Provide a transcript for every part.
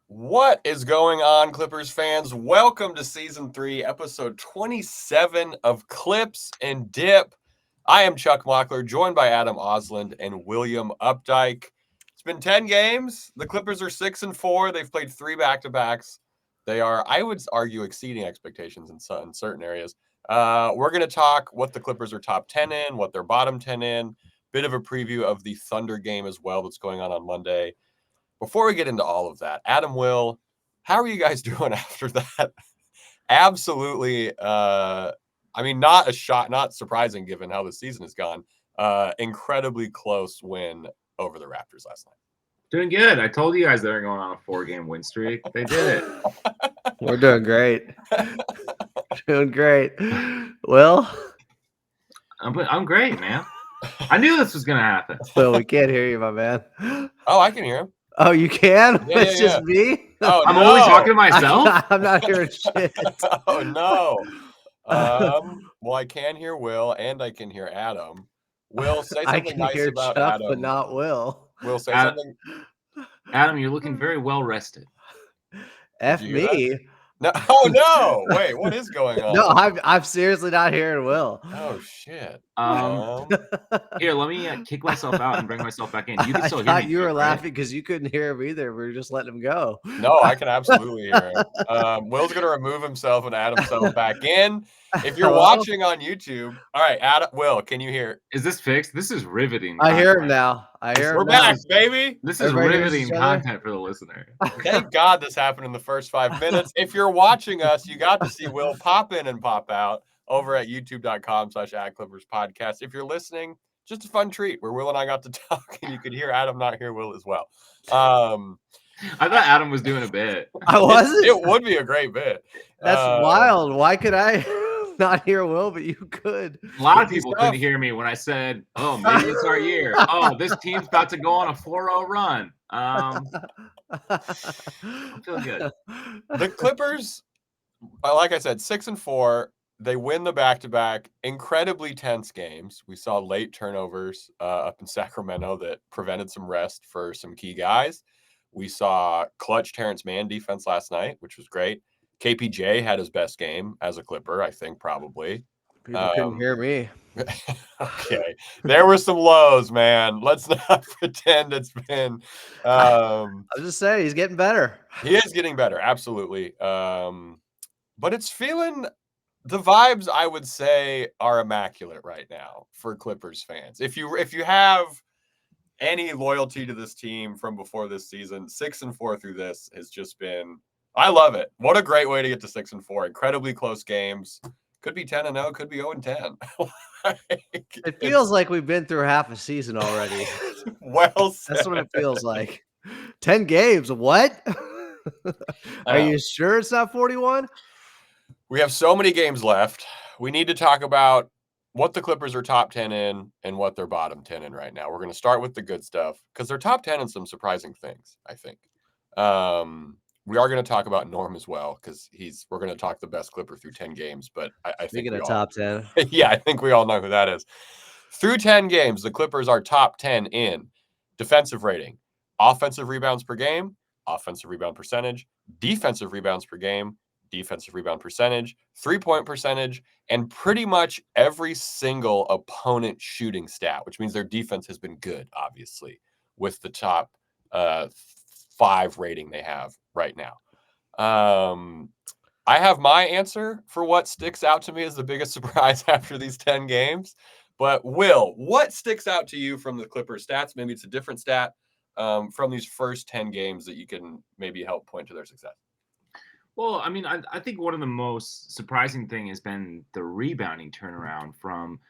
What is going on, Clippers fans? Welcome to Season 3, Episode 27 of Clips and Dip. I am Chuck Mockler, joined by Adam Osland and William Updike. It's been 10 games. The Clippers are 6-4. They've played 3 back-to-backs. They are, I would argue, exceeding expectations in certain areas. We're going to talk what the Clippers are top 10 in, what they're bottom 10 in, bit of a preview of the Thunder game as well that's going on Monday. Before we get into all of that, Adam, Will, how are you guys doing after that? Absolutely. Not surprising given how the season has gone. Incredibly close win over the Raptors last night. Doing good. I told you guys they were going on a 4-game win streak. They did it. We're doing great. Doing great. Will? I'm great, man. I knew this was going to happen. Will, we can't hear you, my man. Oh, I can hear him. Oh, you can? Yeah, It's just me? Oh, I'm no. only talking to myself? I'm not hearing shit. Oh, no. Well, I can hear Will and I can hear Adam. Will, say I something can nice hear about Chuck, Adam. but not Will. Will, say Adam- something. Adam, you're looking very well rested. F Did you hear me. No. Oh, no. Wait, what is going on? No, I'm seriously not hearing Will. Oh, shit. Here, let me kick myself out and bring myself back in. You can I still hear thought me. you were right? laughing because you couldn't hear him either. We were just letting him go. No, I can absolutely hear him. Will's going to remove himself and add himself back in. If you're Hello? watching on YouTube, all right, Will, can you hear? Is this fixed? This is riveting. I hear him content. now. I hear him We're now. back, baby. This is Everybody hears riveting each other? content for the listener. Thank God this happened in the first 5 minutes. If you're watching us, you got to see Will pop in and pop out over at youtube.com/AdClippersPodcast. If you're listening, just a fun treat where Will and I got to talk and you could hear Adam, not hear Will as well. I thought Adam was doing a bit. I wasn't. It would be a great bit. That's wild. Why could I not hear Will, but you could? A lot of Good people stuff. couldn't hear me when I said, "Oh, maybe it's our year. Oh, this team's about to go on a 4-0 run." I'm feeling good. The Clippers, like I said, 6-4. They win the back-to-back, incredibly tense games. We saw late turnovers up in Sacramento that prevented some rest for some key guys. We saw clutch Terrence Mann defense last night, which was great. KPJ had his best game as a Clipper, I think, probably. People couldn't hear me. Okay. There were some lows, man. Let's not pretend it's been I was just saying, he's getting better. he is getting better, absolutely. But it's feeling the vibes, I would say, are immaculate right now for Clippers fans. If you have any loyalty to this team from before this season, 6-4 through this has just been, I love it. What a great way to get to 6-4. Incredibly close games. Could be 10-0, could be 0-10. It feels like we've been through half a season already. well said. That's what it feels like. 10 games. What? Are you sure it's not 41? We have so many games left. We need to talk about what the Clippers are top 10 in and what they're bottom 10 in right now. We're going to start with the good stuff because they're top 10 in some surprising things, I think. We are going to talk about Norm as well because we're going to talk the best Clipper through 10 games. But I think Speaking of top 10. Yeah, I think we all know who that is. Through 10 games, the Clippers are top 10 in defensive rating, offensive rebounds per game, offensive rebound percentage, defensive rebounds per game, defensive rebound percentage, 3-point percentage, and pretty much every single opponent shooting stat, which means their defense has been good, obviously, with the top 5 rating they have right now. I have my answer for what sticks out to me as the biggest surprise after these 10 games. But Will, what sticks out to you from the Clippers stats? Maybe it's a different stat from these first 10 games that you can maybe help point to their success. Well, I mean, I think one of the most surprising thing has been the rebounding turnaround from,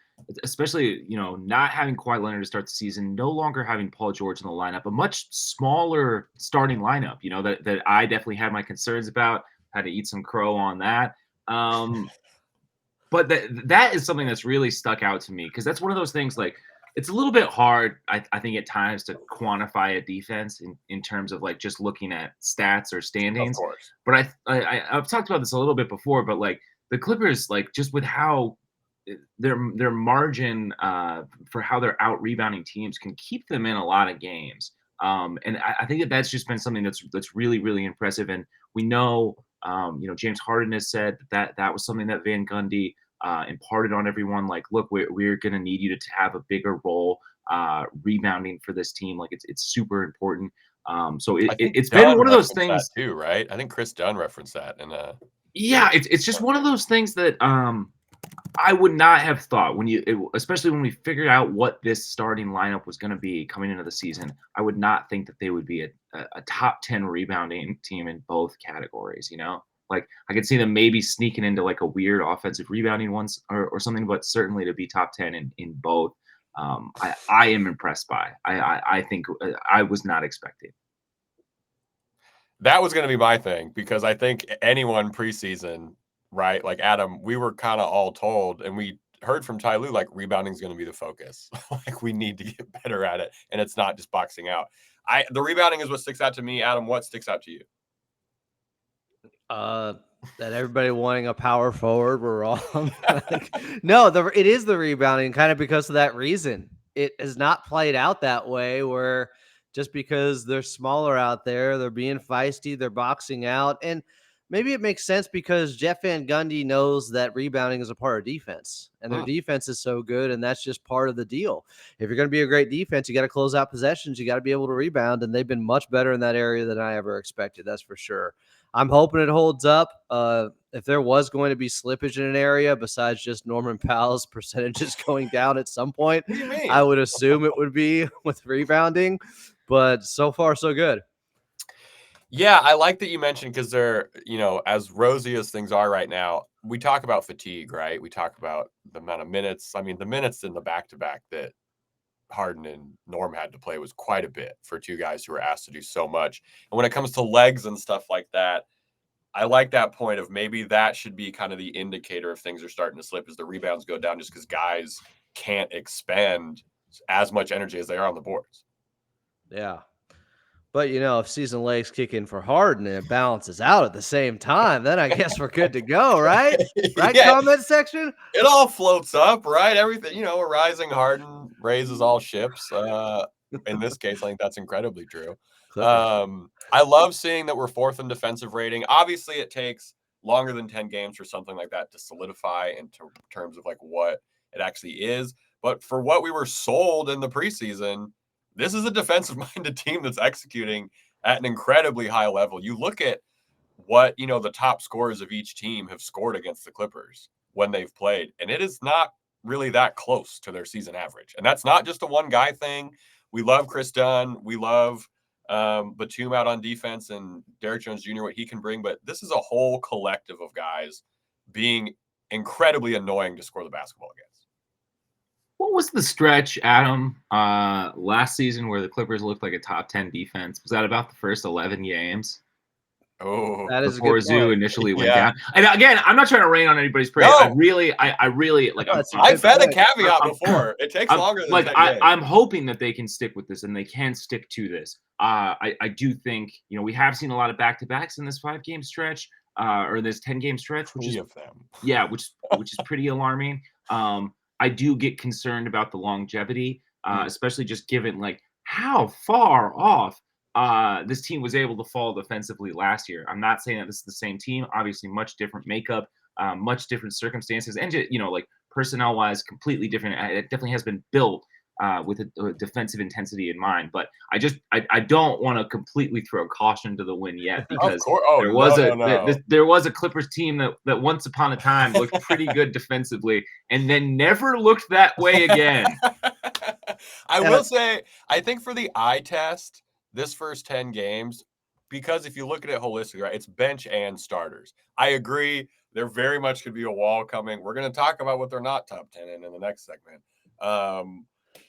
especially, not having Kawhi Leonard to start the season, no longer having Paul George in the lineup, a much smaller starting lineup, that I definitely had my concerns about, had to eat some crow on that. But that is something that's really stuck out to me because that's one of those things, like, it's a little bit hard, I think, at times to quantify a defense in terms of like just looking at stats or standings. Of course. But I've talked about this a little bit before, but like the Clippers, like just with how their margin for how they're out rebounding teams can keep them in a lot of games. And I think that's just been something that's really, really impressive. And we know, James Harden has said that was something that Van Gundy imparted on everyone. Like, look, we're going to need you to have a bigger role rebounding for this team. Like, it's super important. So it's been one of those things too, right? I think Chris Dunn referenced that yeah, it's just one of those things that I would not have thought especially when we figured out what this starting lineup was going to be coming into the season. I would not think that they would be a top 10 rebounding team in both categories. Like I could see them maybe sneaking into like a weird offensive rebounding once or something, but certainly to be top 10 in both. I am impressed by. I think I was not expecting. That was going to be my thing, because I think anyone preseason, right? Like Adam, we were kind of all told, and we heard from Ty Lue, like rebounding is going to be the focus. Like we need to get better at it, and it's not just boxing out. The rebounding is what sticks out to me. Adam, what sticks out to you? That everybody wanting a power forward were wrong. No, it is the rebounding, kind of because of that reason. It has not played out that way, where just because they're smaller out there, they're being feisty, they're boxing out. And maybe it makes sense because Jeff Van Gundy knows that rebounding is a part of defense, and their defense is so good, and that's just part of the deal. If you're going to be a great defense, you got to close out possessions, you got to be able to rebound, and they've been much better in that area than I ever expected. That's for sure. I'm hoping it holds up. If there was going to be slippage in an area, besides just Norman Powell's percentages going down at some point, I would assume it would be with rebounding. But so far, so good. Yeah, I like that you mentioned, because they're, as rosy as things are right now, we talk about fatigue, right? We talk about the amount of minutes. I mean, the minutes in the back-to-back that Harden and Norm had to play was quite a bit for two guys who were asked to do so much. And when it comes to legs and stuff like that, I like that point of maybe that should be kind of the indicator if things are starting to slip, as the rebounds go down, just because guys can't expend as much energy as they are on the boards. Yeah. But, if season legs kick in for Harden and it balances out at the same time, then I guess we're good to go, right? Right, yeah. Comment section? It all floats up, right? Everything, a rising Harden raises all ships. In this case, I think that's incredibly true. I love seeing that we're fourth in defensive rating. Obviously, it takes longer than 10 games for something like that to solidify in terms of like what it actually is. But for what we were sold in the preseason, this is a defensive-minded team that's executing at an incredibly high level. You look at what, the top scorers of each team have scored against the Clippers when they've played, and it is not really that close to their season average. And that's not just a one-guy thing. We love Chris Dunn. We love Batum out on defense and Derrick Jones Jr., what he can bring. But this is a whole collective of guys being incredibly annoying to score the basketball against. What was the stretch, Adam, last season where the Clippers looked like a top 10 defense? Was that about the first 11 games? Oh, that is before Zoo initially went down. And again, I'm not trying to rain on anybody's parade. No. I really like. I've had a caveat before. It takes longer than like I'm hoping that they can stick with this, and they can stick to this. I do think we have seen a lot of back-to-backs in this 5-game stretch, or this 10-game stretch, which is which is pretty alarming. I do get concerned about the longevity, especially just given like how far off this team was able to fall defensively last year. I'm not saying that this is the same team. Obviously, much different makeup, much different circumstances, and like personnel-wise, completely different. It definitely has been built with a defensive intensity in mind. But I don't want to completely throw caution to the wind yet, because there was a Clippers team that once upon a time looked pretty good defensively and then never looked that way again. I will say, I think for the eye test, this first 10 games, because if you look at it holistically, right, it's bench and starters. I agree. There very much could be a wall coming. We're going to talk about what they're not top 10 in the next segment.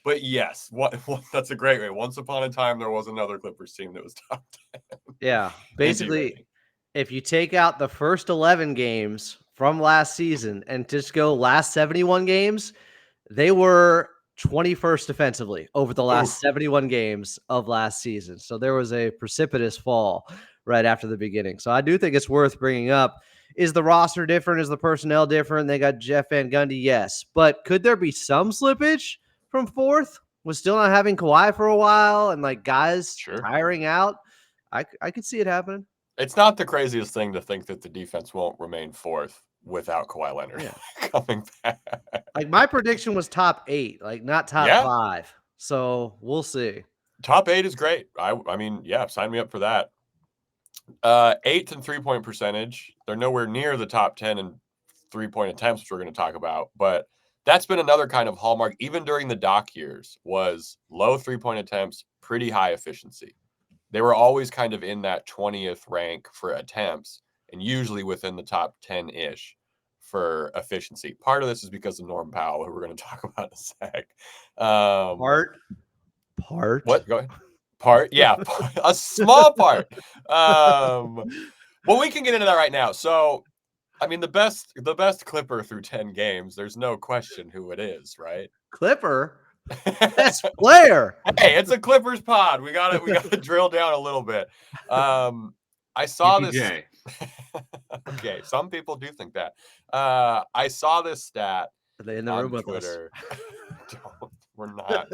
But yes, that's a great way. Once upon a time, there was another Clippers team that was top 10. Yeah. Basically, if you take out the first 11 games from last season and just go last 71 games, they were 21st defensively over the last 71 games of last season. So there was a precipitous fall right after the beginning. So I do think it's worth bringing up. Is the roster different? Is the personnel different? They got Jeff Van Gundy, yes. But could there be some slippage from fourth? with still not having Kawhi for a while and like guys Sure. tiring out, I could see it happening. It's not the craziest thing to think that the defense won't remain fourth without Kawhi Leonard coming back. Like my prediction was top 8, like not top 5. So we'll see. Top 8 is great. I mean, yeah, sign me up for that. 8th in 3-point percentage. They're nowhere near the top 10 in 3-point attempts, which we're going to talk about. But that's been another kind of hallmark, even during the Doc years, was low 3-point attempts, pretty high efficiency. They were always kind of in that 20th rank for attempts and usually within the top 10-ish for efficiency. Part of this is because of Norm Powell, who we're going to talk about in a sec. Part? What? Go ahead. Part? Yeah, a small part. Well, we can get into that right now. So, I mean, the best Clipper through 10 games, there's no question who it is, right? Clipper? Best player. Hey, it's a Clippers pod. We got to drill down a little bit. I saw this. Okay, some people do think that. I saw this stat. Are they in the room with Twitter. We're not.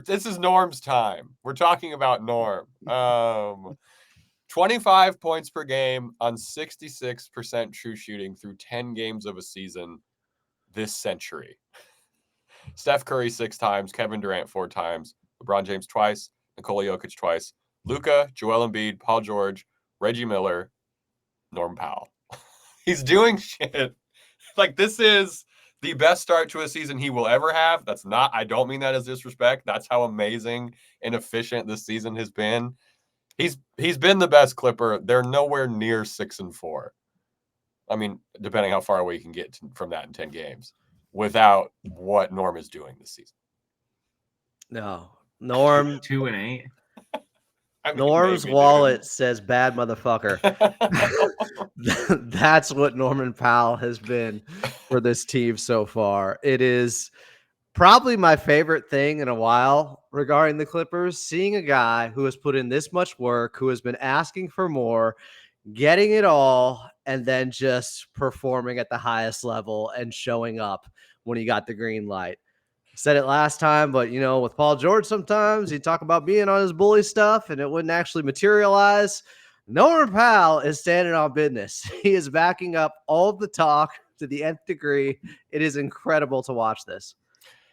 This is Norm's time. We're talking about Norm. 25 points per game on 66% true shooting through 10 games of a season this century. Steph Curry 6 times, Kevin Durant 4 times, LeBron James twice, Nikola Jokic twice, Luka, Joel Embiid, Paul George, Reggie Miller, Norm Powell. He's doing shit. Like, this is the best start to a season he will ever have. I don't mean that as disrespect. That's how amazing and efficient this season has been. He's been the best Clipper. They're nowhere near 6-4. I mean, depending how far away you can get from that in 10 games. Without what Norm is doing this season. No. Norm 2-8. I mean, Norm's wallet says bad motherfucker. That's what Norman Powell has been for this team so far. It is probably my favorite thing in a while regarding the Clippers, seeing a guy who has put in this much work, who has been asking for more, getting it all, and then just performing at the highest level and showing up when he got the green light. Said it last time, but with Paul George, sometimes he'd talk about being on his bully stuff and it wouldn't actually materialize. Norman Powell is standing on business. He is backing up all of the talk to the nth degree. It is incredible to watch this.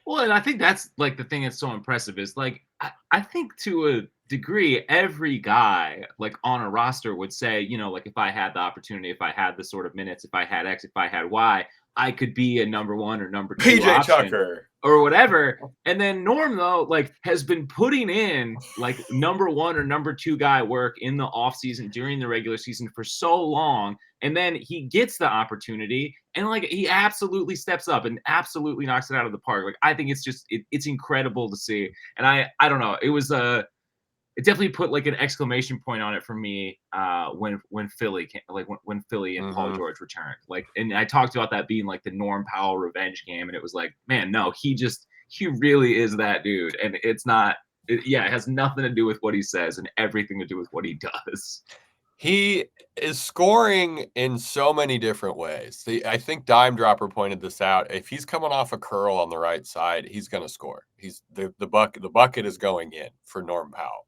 Well, and I think that's like the thing that's so impressive is like, I think to a degree, every guy like on a roster would say, like if I had the opportunity, if I had the sort of minutes, if I had X, if I had Y, I could be a number 1 or number 2 PJ Tucker or whatever. And then Norm, though, like has been putting in like number 1 or number 2 guy work in the offseason during the regular season for so long. And then he gets the opportunity and like he absolutely steps up and absolutely knocks it out of the park. Like I think it's just it's incredible to see. And I don't know. It was it definitely put like an exclamation point on it for me when Philly came, like when Philly and Paul George returned. Like, and I talked about that being like the Norm Powell revenge game, and it was like, man, no, he really is that dude, and it's not. It has nothing to do with what he says and everything to do with what he does. He is scoring in so many different ways. I think Dime Dropper pointed this out. If he's coming off a curl on the right side, he's going to score. He's the bucket is going in for Norm Powell.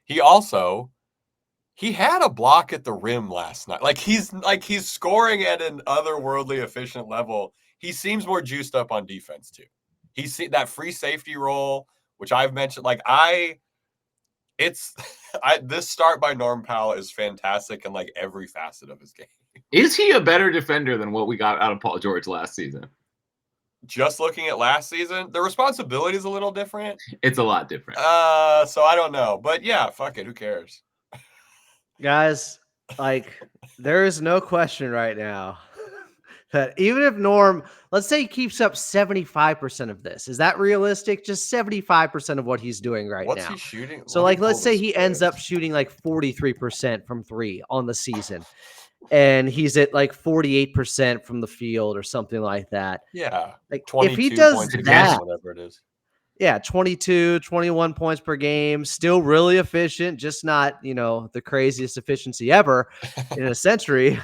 He had a block at the rim last night. He's scoring at an otherworldly efficient level. He seems more juiced up on defense too. He's that free safety role, which I've mentioned. This start by Norm Powell is fantastic in like every facet of his game. Is he a better defender than what we got out of Paul George last season? Just looking at last season, the responsibility is a little different. It's a lot different. So I don't know, but yeah, fuck it. Who cares? Guys, like there is no question right now that even if Norm, let's say he keeps up 75% of this, is that realistic? Just 75% of what he's doing right now. What's he shooting? So let's say he ends up shooting like 43% from 3 on the season. And he's at like 48% from the field or something like that. Yeah. Like if he does that, whatever it is. Yeah, 22, 21 points per game, still really efficient, just not, the craziest efficiency ever in a century.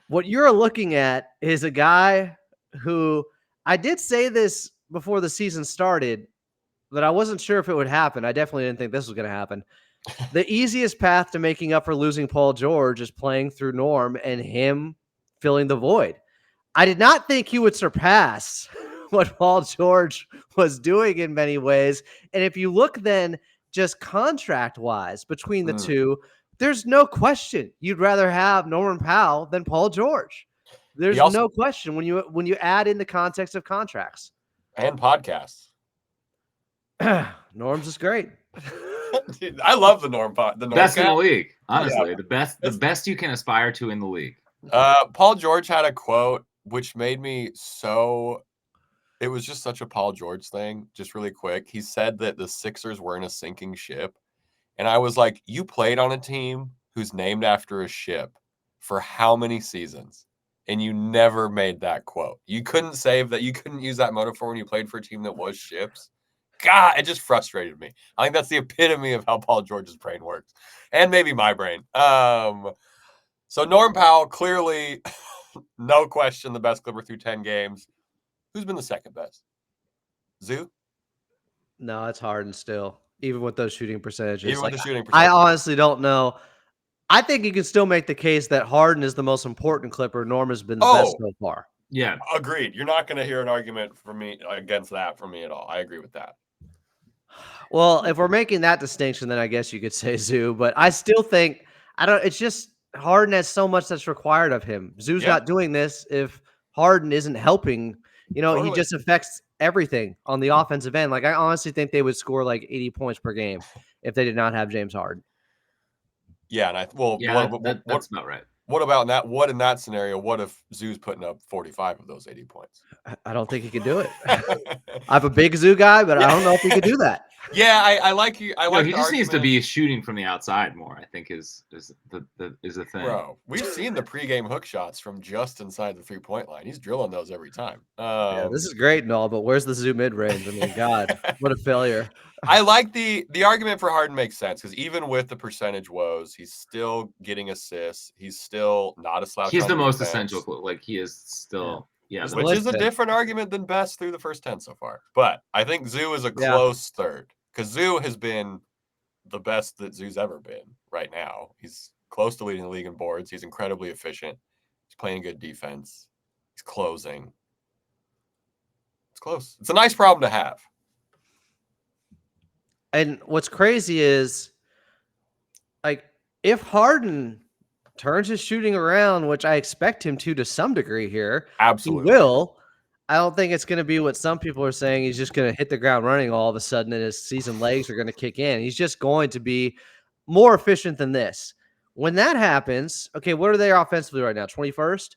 What you're looking at is a guy who, I did say this before the season started, but I wasn't sure if it would happen. I definitely didn't think this was going to happen. The easiest path to making up for losing Paul George is playing through Norm and him filling the void. I did not think he would surpass what Paul George was doing in many ways. And if you look then just contract wise between the two, there's no question you'd rather have Norman Powell than Paul George. There's no question when you add in the context of contracts and podcasts. Norm's is great. Dude, I love the Norm. The best in the league, honestly. Yeah. The best you can aspire to in the league. Paul George had a quote which made me so. It was just such a Paul George thing. Just really quick, he said that the Sixers were in a sinking ship, and I was like, "You played on a team who's named after a ship for how many seasons, and you never made that quote? You couldn't save that. You couldn't use that metaphor when you played for a team that was ships." God, it just frustrated me. I think that's the epitome of how Paul George's brain works, and maybe my brain. So Norm Powell, clearly, no question, the best Clipper through 10 games. Who's been the second best? Zoo? No, it's Harden still, even with those shooting percentages. Even with the shooting percentage. I honestly don't know. I think you can still make the case that Harden is the most important Clipper. Norm has been the best so far. Yeah, agreed. You're not going to hear an argument from me against that from me at all. I agree with that. Well, if we're making that distinction, then I guess you could say Zoo, but I still think it's just Harden has so much that's required of him. Zoo's not doing this if Harden isn't helping. He just affects everything on the offensive end. Like, I honestly think they would score like 80 points per game if they did not have James Harden. Yeah, and that's about right. What about that? What in that scenario? What if Zoo's putting up 45 of those 80 points? I don't think he can do it. I'm a big Zoo guy, but I don't know if he could do that. Yeah, I like you. He just needs to be shooting from the outside more. I think is the thing. Bro, we've seen the pregame hook shots from just inside the 3-point line. He's drilling those every time. Yeah, this is great and all, but where's the Zoo mid range? I mean, God, what a failure. I like the argument for Harden makes sense because even with the percentage woes, he's still getting assists. He's still not a slouch. He's the most essential. Like he is still. Yeah, which is a different argument than best through the first 10 so far. But I think Zoo is a close third because Zoo has been the best that Zoo's ever been right now. He's close to leading the league in boards. He's incredibly efficient. He's playing good defense. He's closing. It's close. It's a nice problem to have. And what's crazy is, like, if Harden turns his shooting around, which I expect him to some degree here. Absolutely. He will. I don't think it's going to be what some people are saying. He's just going to hit the ground running all of a sudden and his season legs are going to kick in. He's just going to be more efficient than this. When that happens, okay, what are they offensively right now? 21st?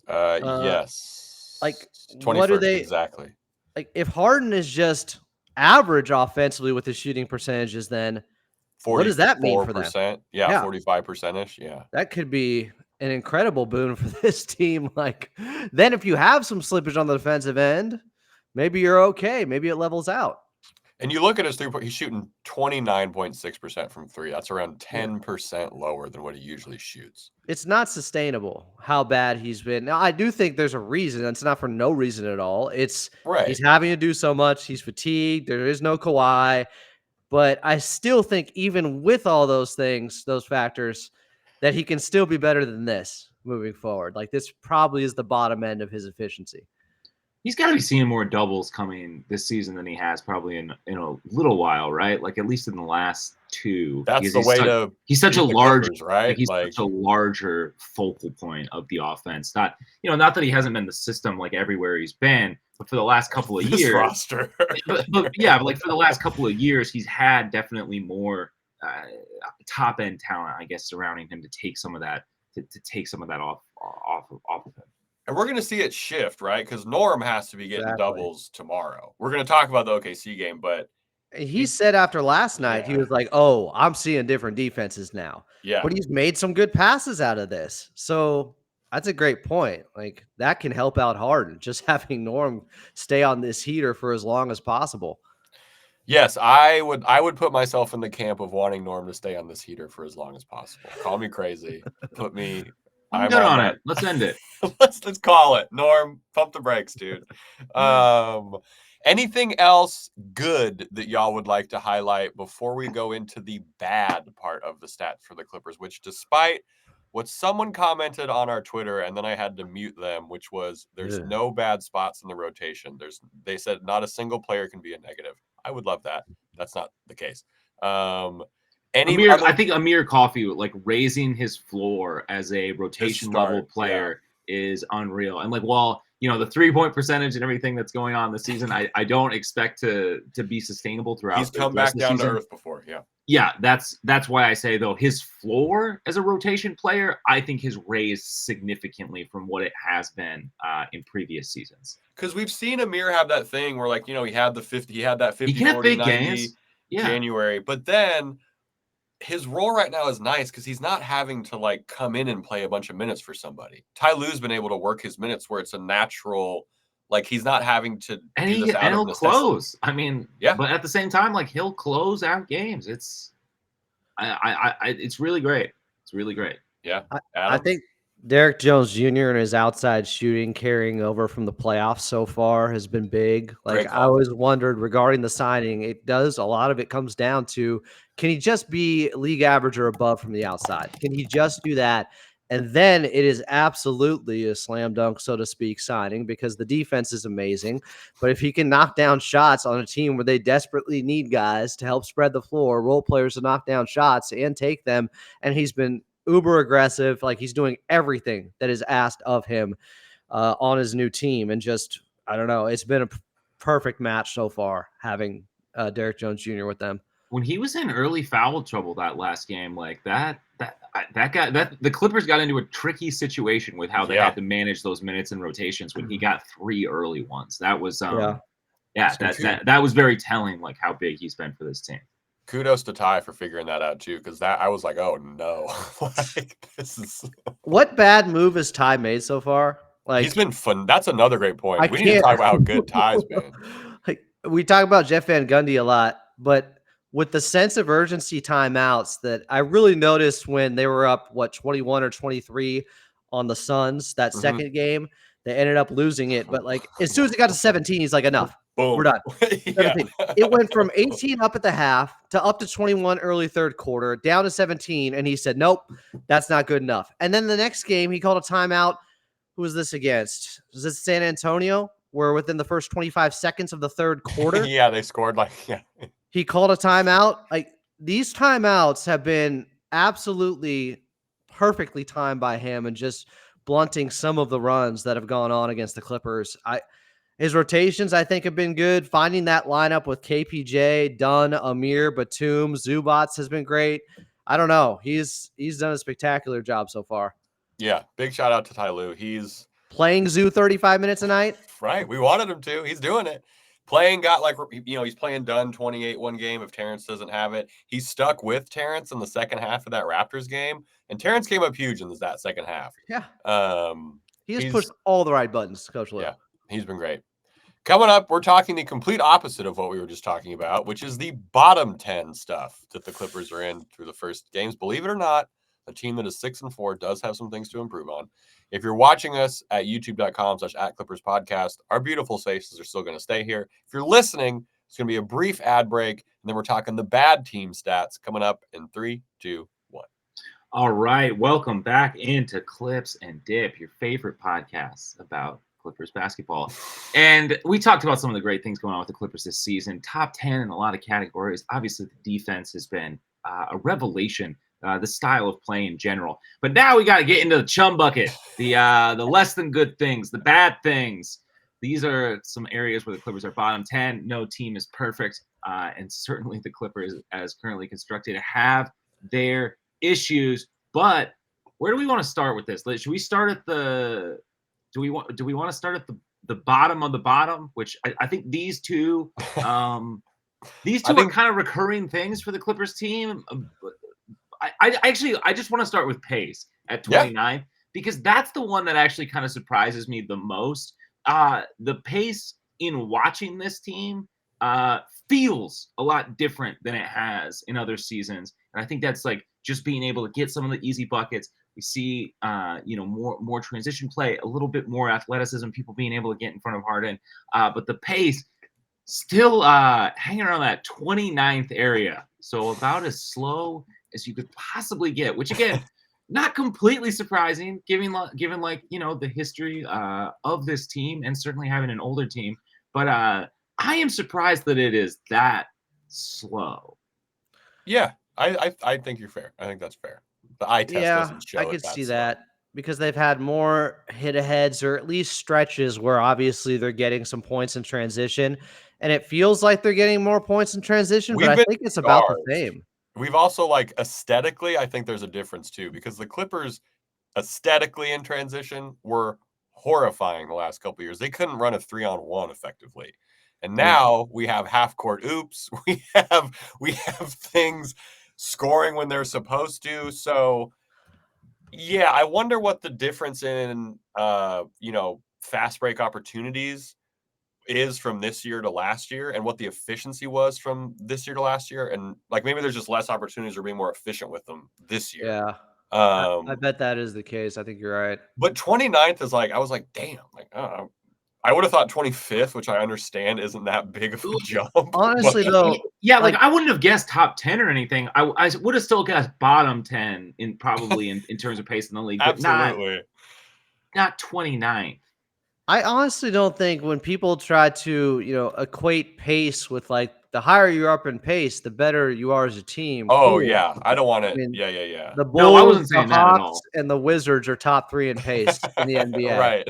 Yes. Like, 21st, what are they exactly? Like, if Harden is just average offensively with his shooting percentages, then what does that mean for them? Yeah, 45%-ish. Yeah. That could be an incredible boon for this team. Like, then if you have some slippage on the defensive end, maybe you're okay. Maybe it levels out. And you look at his 3-point, he's shooting 29.6% from three. That's around 10% lower than what he usually shoots. It's not sustainable how bad he's been. Now, I do think there's a reason. It's not for no reason at all. It's he's having to do so much. He's fatigued. There is no Kawhi. But I still think even with all those things, those factors, that he can still be better than this moving forward. Like, this probably is the bottom end of his efficiency. He's got to be seeing more doubles coming this season than he has probably in a little while, right? Like, at least in the last two. That's the way to. He's such a large, right? He's such a larger focal point of the offense. Not that he hasn't been the system like everywhere he's been, but for the last couple of years, roster. but for the last couple of years, he's had definitely more top end talent, I guess, surrounding him to take some of that off of him. And we're going to see it shift, right? Because Norm has to be getting doubles tomorrow. We're going to talk about the OKC game, but he said after last night, he was like, "Oh, I'm seeing different defenses now." Yeah, but he's made some good passes out of this, so that's a great point. Like, that can help out Harden, just having Norm stay on this heater for as long as possible. Yes, I would put myself in the camp of wanting Norm to stay on this heater for as long as possible. Call me crazy. Put me I'm good on it. Let's end it. let's call it. Norm, pump the brakes, dude. Anything else good that y'all would like to highlight before we go into the bad part of the stats for the Clippers, which despite what someone commented on our Twitter, and then I had to mute them, which was there's no bad spots in the rotation. They said not a single player can be a negative. I would love that. That's not the case. I think Amir Coffey, like raising his floor as a rotation level player is unreal. And like, well, you know, the 3-point percentage and everything that's going on this season, I don't expect to be sustainable throughout. He's come back down to earth before. Yeah. Yeah. That's why I say though, his floor as a rotation player, I think has raised significantly from what it has been in previous seasons. Because we've seen Amir have that thing where, like, you know, he had that 50, 40, 90 January, but then his role right now is nice because he's not having to like come in and play a bunch of minutes for somebody. Ty Lue's been able to work his minutes where it's a natural, like he's not having to and do this out he'll of necessity. Close. I mean, yeah, but at the same time, like he'll close out games. It's really great. It's really great. Yeah. I think Derek Jones Jr. and his outside shooting carrying over from the playoffs so far has been big. Like I always wondered regarding the signing, a lot of it comes down to, can he just be league average or above from the outside? Can he just do that? And then it is absolutely a slam dunk, so to speak, signing because the defense is amazing. But if he can knock down shots on a team where they desperately need guys to help spread the floor, role players to knock down shots and take them, and he's been uber aggressive, like he's doing everything that is asked of him on his new team. And just, I don't know, it's been a perfect match so far having Derek Jones Jr. with them. When he was in early foul trouble that last game, like the Clippers got into a tricky situation with how they had to manage those minutes and rotations when he got 3 early ones. That was that was very telling, like how big he's been for this team. Kudos to Ty for figuring that out too, because I was like, oh no, like this is. What bad move has Ty made so far? Like he's been fun. That's another great point. We need to talk about how good Ty's been. Like we talk about Jeff Van Gundy a lot, but with the sense of urgency timeouts that I really noticed when they were up 21 or 23 on the Suns that second game, they ended up losing it. But like as soon as it got to 17, he's like, enough. Boom. We're done. It went from 18 up at the half to up to 21 early third quarter, down to 17. And he said, nope, that's not good enough. And then the next game, he called a timeout. Who was this against? Was this San Antonio? Where within the first 25 seconds of the third quarter. They scored He called a timeout. Like these timeouts have been absolutely perfectly timed by him and just blunting some of the runs that have gone on against the Clippers. His rotations, I think, have been good. Finding that lineup with KPJ, Dunn, Amir, Batum, Zubats has been great. I don't know. He's done a spectacular job so far. Yeah, big shout out to Ty Lue. He's playing Zoo 35 minutes a night. Right. We wanted him to. He's doing it. He's playing Dunn 28 one game if Terrence doesn't have it. He's stuck with Terrence in the second half of that Raptors game. And Terrence came up huge in that second half. Yeah. He has pushed all the right buttons, Coach Lue. Yeah, he's been great. Coming up, we're talking the complete opposite of what we were just talking about, which is the bottom 10 stuff that the Clippers are in through the first games. Believe it or not, a team that is 6-4 does have some things to improve on. If you're watching us at youtube.com/@ClippersPodcast, our beautiful faces are still going to stay here. If you're listening, it's going to be a brief ad break, and then we're talking the bad team stats coming up in 3, 2, 1. All right. Welcome back into Clips and Dip, your favorite podcast about Clippers basketball. And we talked about some of the great things going on with the Clippers this season. Top 10 in a lot of categories. Obviously, the defense has been a revelation. The style of play in general. But now we got to get into the chum bucket, the less than good things, the bad things. These are some areas where the Clippers are bottom 10. No team is perfect. And certainly the Clippers, as currently constructed, have their issues. But where do we want to start with this? Should we start at do we want to start at the bottom of the bottom, which I think these two are kind of recurring things for the Clippers team. I just want to start with pace at 29 because that's the one that actually kind of surprises me the most. The pace in watching this team feels a lot different than it has in other seasons. And I think that's like just being able to get some of the easy buckets, We see, more transition play, a little bit more athleticism, people being able to get in front of Harden. But the pace still hanging around that 29th area. So about as slow as you could possibly get, which again, not completely surprising, given the history of this team and certainly having an older team. But I am surprised that it is that slow. Yeah, I think you're fair. I think that's fair. The eye test doesn't show I it could that see slow. that because they've had more hit aheads or at least stretches where obviously they're getting some points in transition, and it feels like they're getting more points in transition, but We've I been think it's about the guards. same. We've also, like, aesthetically, I think there's a difference too, because the Clippers aesthetically in transition were horrifying the last couple of years. They couldn't run a 3-on-1 effectively. And now we have half court oops. We have things scoring when they're supposed to. So yeah, I wonder what the difference in fast break opportunities is from this year to last year, and what the efficiency was from this year to last year. And like maybe there's just less opportunities or being more efficient with them this year. Yeah. I bet that is the case. I think you're right. But 29th is like, I was like, damn, like, I would have thought 25th, which I understand isn't that big of a jump. Honestly, though, yeah, like I wouldn't have guessed top 10 or anything. I would have still guessed bottom 10 in terms of pace in the league, but absolutely not 29th. I honestly don't think when people try to, equate pace with like the higher you're up in pace, the better you are as a team. Oh Cool. yeah, I don't want it. I mean, Yeah. The Bulls, No, I wasn't saying the that at Hawks, all. and the Wizards are top 3 in pace in the NBA. Right.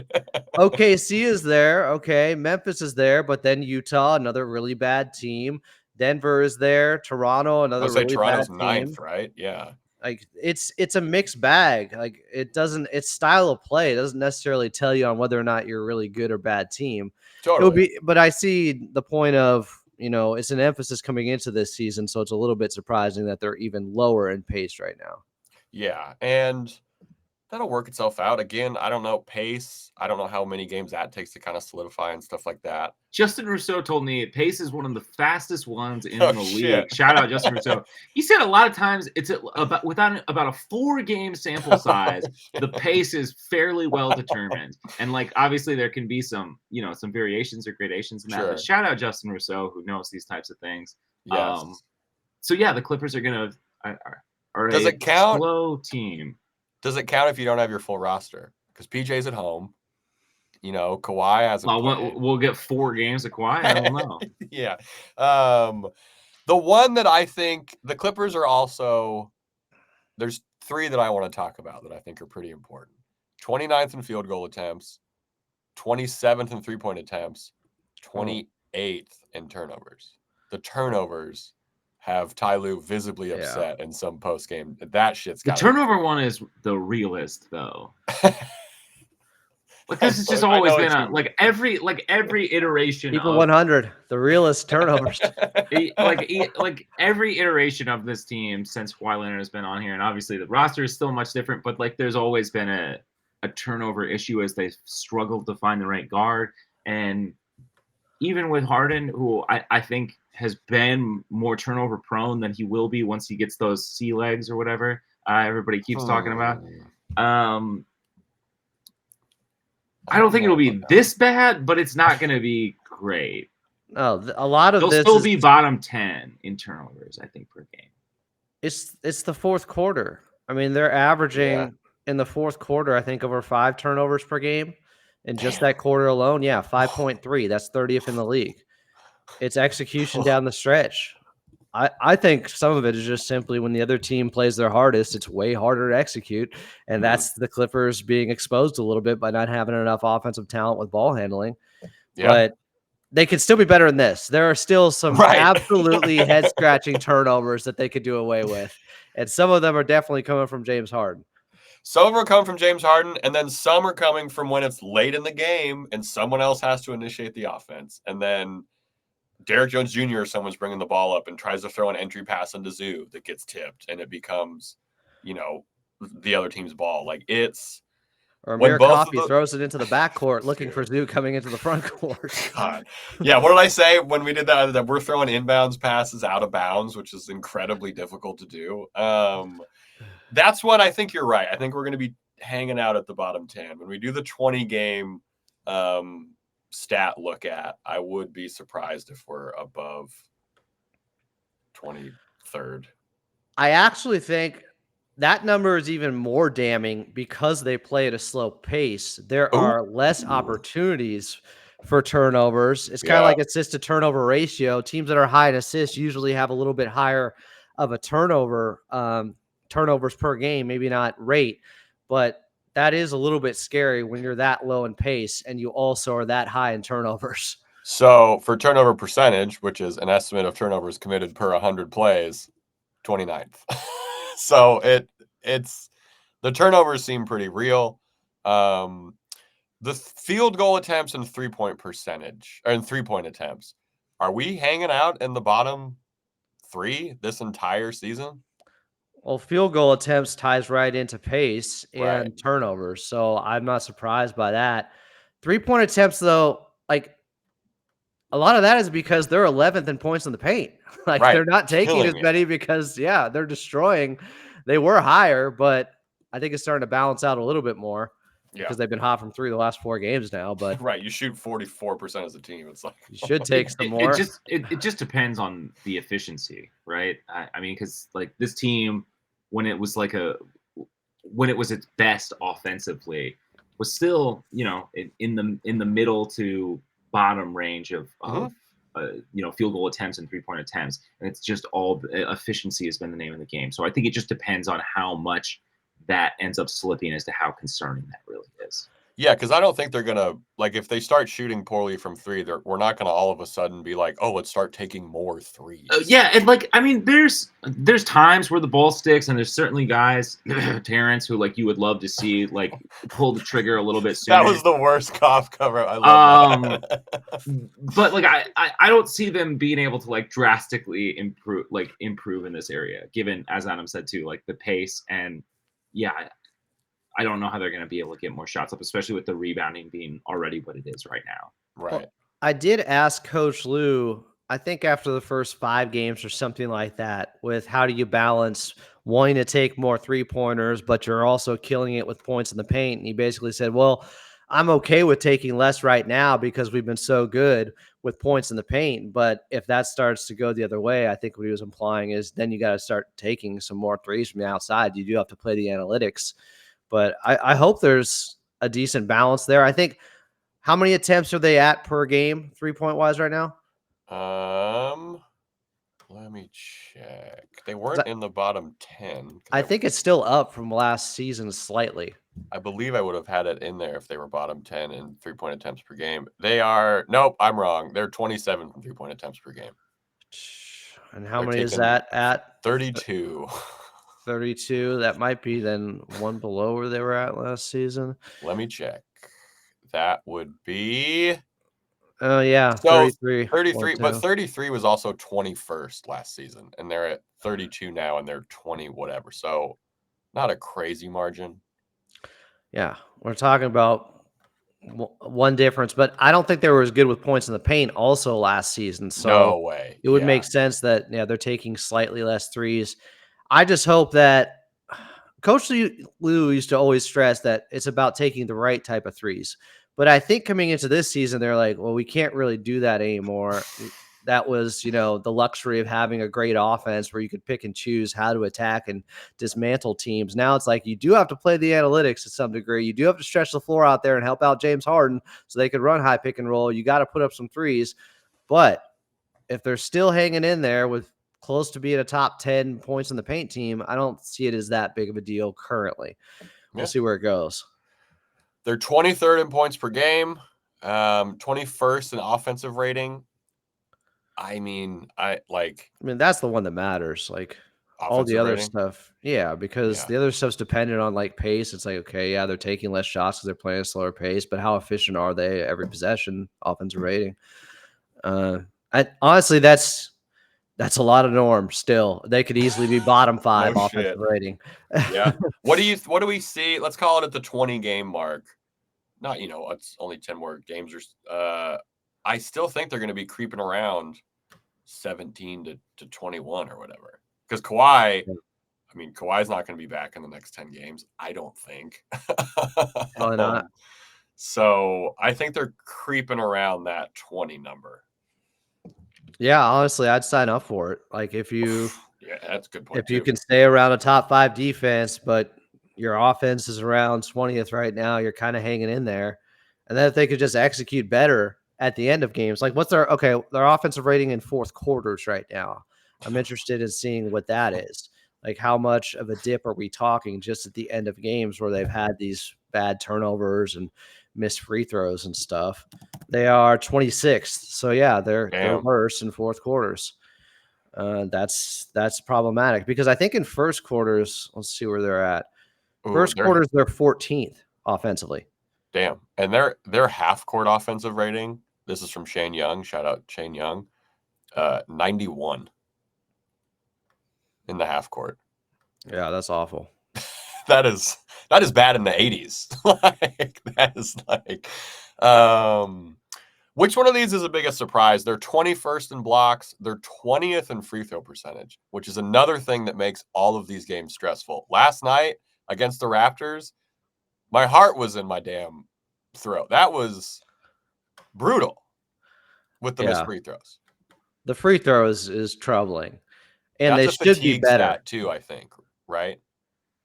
OKC is there. Okay. Memphis is there, but then Utah, another really bad team. Denver is there. Toronto, another really Toronto's bad ninth, team. right? Yeah. Like it's a mixed bag. Like its style of play doesn't necessarily tell you on whether or not you're a really good or bad team. Totally. It would be, but I see the point of, it's an emphasis coming into this season, so it's a little bit surprising that they're even lower in pace right now. Yeah, and that'll work itself out. Again, I don't know pace. I don't know how many games that takes to kind of solidify and stuff like that. Justin Rousseau told me pace is one of the fastest ones in the league. Shit. Shout out Justin Rousseau. He said a lot of times it's about a 4-game sample size. The pace is fairly well determined, and like obviously there can be some variations or gradations in that. Sure. But shout out Justin Rousseau who knows these types of things. Yes. So yeah, the Clippers are Does a it count? slow team. Does it count if you don't have your full roster? Because PJ's at home. Kawhi hasn't played. We'll get 4 games of Kawhi. I don't know. Yeah. The one that I think the Clippers are also, there's 3 that I want to talk about that I think are pretty important. 29th in field goal attempts, 27th in three-point attempts, 28th in turnovers. The turnovers have Ty Lue visibly upset in some post game. That shit's got the turnover one is the realist though. Like this has just always been on every iteration. People 100, the realest turnovers. like every iteration of this team since Kawhi Leonard has been on here, and obviously the roster is still much different. But like, there's always been a turnover issue as they struggled to find the right guard, and even with Harden, who I think has been more turnover prone than he will be once he gets those sea legs or whatever everybody keeps talking about. I don't think it'll be this bad, but it's not going to be great. No, a lot of They'll this still be bottom 10 in turnovers, I think, per game. It's the fourth quarter. I mean, they're averaging in the fourth quarter, I think, over 5 turnovers per game. In just that quarter alone, 5.3. That's 30th in the league. It's execution down the stretch. I think some of it is just simply when the other team plays their hardest, it's way harder to execute. And that's the Clippers being exposed a little bit by not having enough offensive talent with ball handling. Yeah. But they could still be better than this. There are still some absolutely head-scratching turnovers that they could do away with. And some of them are definitely coming from James Harden. Some of them are coming from James Harden, and then some are coming from when it's late in the game and someone else has to initiate the offense. And then Derrick Jones Jr. or someone's bringing the ball up and tries to throw an entry pass into Zoo that gets tipped, and it becomes, the other team's ball. Like it's or Amir Coffey throws it into the backcourt looking for Zoo coming into the front court. God. Yeah, what did I say when we did that we're throwing inbounds passes out of bounds, which is incredibly difficult to do. That's what I think you're right. I think we're going to be hanging out at the bottom 10. When we do the 20-game stat look at, I would be surprised if we're above 23rd. I actually think that number is even more damning because they play at a slow pace. There are less opportunities for turnovers. It's kind of like assist to turnover ratio. Teams that are high in assists usually have a little bit higher of a turnovers per game, maybe not rate, but that is a little bit scary when you're that low in pace and you also are that high in turnovers. So for turnover percentage, which is an estimate of turnovers committed per 100 plays, 29th. So it's the turnovers seem pretty real. The field goal attempts and 3-point percentage, or in 3-point attempts, are we hanging out in the bottom 3 this entire season? Well, field goal attempts ties right into pace and Right. turnovers, so I'm not surprised by that. 3-point attempts, though, like a lot of that is because they're 11th in points in the paint. Like Right. they're not taking Killing as it. many because they're destroying. They were higher, but I think it's starting to balance out a little bit more Yeah. because they've been hot from 3 the last 4 games now. But Right. You shoot 44% as a team. It's like you should take some more. It just depends on the efficiency, right? I mean, because like this team, when it was its best offensively, was still in the middle to bottom range of field goal attempts and 3-point attempts, and it's just all efficiency has been the name of the game. So I think it just depends on how much that ends up slipping as to how concerning that really is. Yeah, because I don't think they're gonna like if they start shooting poorly from 3, we're not gonna all of a sudden be like, oh, let's start taking more threes. Yeah, and like I mean, there's times where the ball sticks, and there's certainly guys, Terrence, who like you would love to see like pull the trigger a little bit sooner. That was the worst cough cover. I love that. But like I don't see them being able to like drastically improve in this area, given, as Adam said too, like the pace. And yeah, I don't know how they're going to be able to get more shots up, especially with the rebounding being already what it is right now. Right. Well, I did ask Coach Lou, I think after the first 5 games or something like that, with how do you balance wanting to take more 3-pointers, but you're also killing it with points in the paint. And he basically said, well, I'm okay with taking less right now because we've been so good with points in the paint. But if that starts to go the other way, I think what he was implying is then you got to start taking some more threes from the outside. You do have to play the analytics. But I hope there's a decent balance there. I think how many attempts are they at per game, 3-point wise right now? Let me check. They weren't in the bottom 10. I think it's still up from last season slightly. I believe I would have had it in there if they were bottom 10 in 3-point attempts per game. They are nope, I'm wrong. They're 27 from 3-point attempts per game. And how many is that at? 32. 32. That might be then one below where they were at last season. Let me check. That would be Oh yeah, so 33. 33, but 33 was also 21st last season, and they're at 32 now, and they're 20 whatever. So not a crazy margin. Yeah, we're talking about one difference, but I don't think they were as good with points in the paint also last season. So no way. It would make sense that they're taking slightly less threes. I just hope that Coach Lou used to always stress that it's about taking the right type of threes. But I think coming into this season, they're like, well, we can't really do that anymore. That was, the luxury of having a great offense where you could pick and choose how to attack and dismantle teams. Now it's like you do have to play the analytics to some degree. You do have to stretch the floor out there and help out James Harden so they could run high pick and roll. You got to put up some threes. But if they're still hanging in there with close to being a top 10 points in the paint team, I don't see it as that big of a deal currently. We'll see where it goes. They're 23rd in points per game, 21st in offensive rating. I mean, that's the one that matters. Like all the other stuff. Yeah, because the other stuff's dependent on like pace. It's like, okay, yeah, they're taking less shots because they're playing a slower pace, but how efficient are they every possession, offensive rating? Honestly, that's a lot of norm still. They could easily be bottom 5 offensive rating. Yeah. What do we see? Let's call it at the 20-game mark. Not, it's only 10 more games. I still think they're going to be creeping around 17 to 21 or whatever. Because Kawhi, mean, Kawhi's not going to be back in the next 10 games, I don't think. Probably not. So I think they're creeping around that 20 number. Yeah, honestly, I'd sign up for it. Like if you Yeah, that's a good point. if you can stay around a top 5 defense, but your offense is around 20th right now, you're kind of hanging in there. And then if they could just execute better at the end of games, like what's their offensive rating in fourth quarters right now? I'm interested in seeing what that is. Like how much of a dip are we talking just at the end of games where they've had these bad turnovers and missed free throws and stuff? They are 26th. So yeah, they're worse in fourth quarters. That's problematic because I think in first quarters, let's see where they're at. First quarters, they're 14th offensively. Damn. And their half court offensive rating, this is from Shane Young. Shout out Shane Young. 91 in the half court. Yeah, that's awful. that is bad in the 80s. Like that is like which one of these is the biggest surprise? They're 21st in blocks. They're 20th in free throw percentage, which is another thing that makes all of these games stressful. Last night against the Raptors, my heart was in my damn throat. That was brutal with the missed free throws. The free throw is troubling. And that's they should be better stat too, I think, right?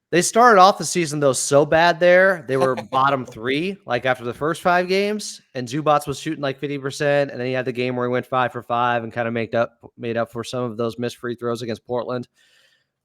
They started off the season, though, so bad there. They were bottom 3, like after the first 5 games, and Zubats was shooting like 50%, and then he had the game where he went 5 for 5 and kind of made up for some of those missed free throws against Portland.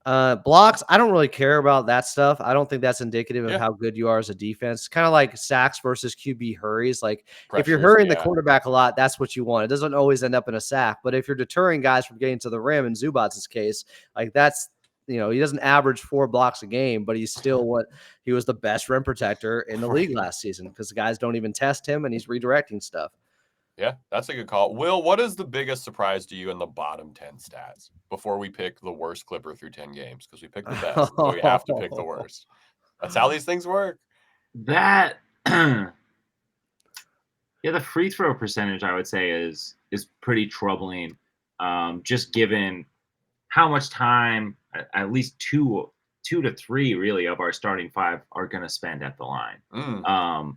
Blocks, I don't really care about that stuff. I don't think that's indicative of how good you are as a defense. Kind of like sacks versus QB hurries. Like if you're hurrying the quarterback a lot, that's what you want. It doesn't always end up in a sack, but if you're deterring guys from getting to the rim, in Zubats' case, like that's, he doesn't average 4 blocks a game, but he's still he was the best rim protector in the league last season because the guys don't even test him and he's redirecting stuff. Yeah, that's a good call. Will, what is the biggest surprise to you in the bottom 10 stats before we pick the worst Clipper through 10 games? Because we picked the best, so we have to pick the worst. That's how these things work. The free throw percentage, I would say, is pretty troubling, just given how much time at least 2 to 3 really of our starting 5 are going to spend at the line. And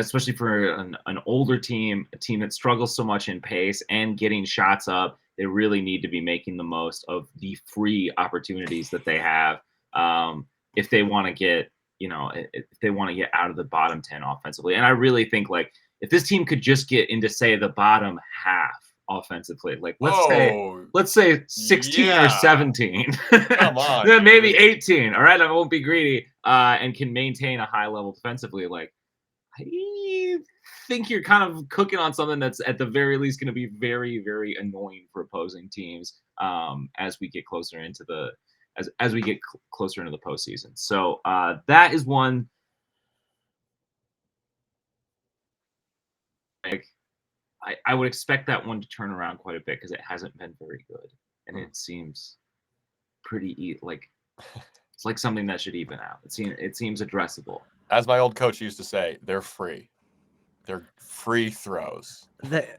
especially for an older team, a team that struggles so much in pace and getting shots up, they really need to be making the most of the free opportunities that they have if they want to get, out of the bottom 10 offensively. And I really think like if this team could just get into, say, the bottom half offensively, like let's say 16 or 17, come on, then maybe 18. All right, I won't be greedy, and can maintain a high level defensively. Like I think you're kind of cooking on something that's at the very least going to be very, very annoying for opposing teams as we get closer into the closer into the postseason. So that is one. I would expect that one to turn around quite a bit because it hasn't been very good, and it seems pretty like it's like something that should even out. It seems addressable. As my old coach used to say, they're free. They're free throws.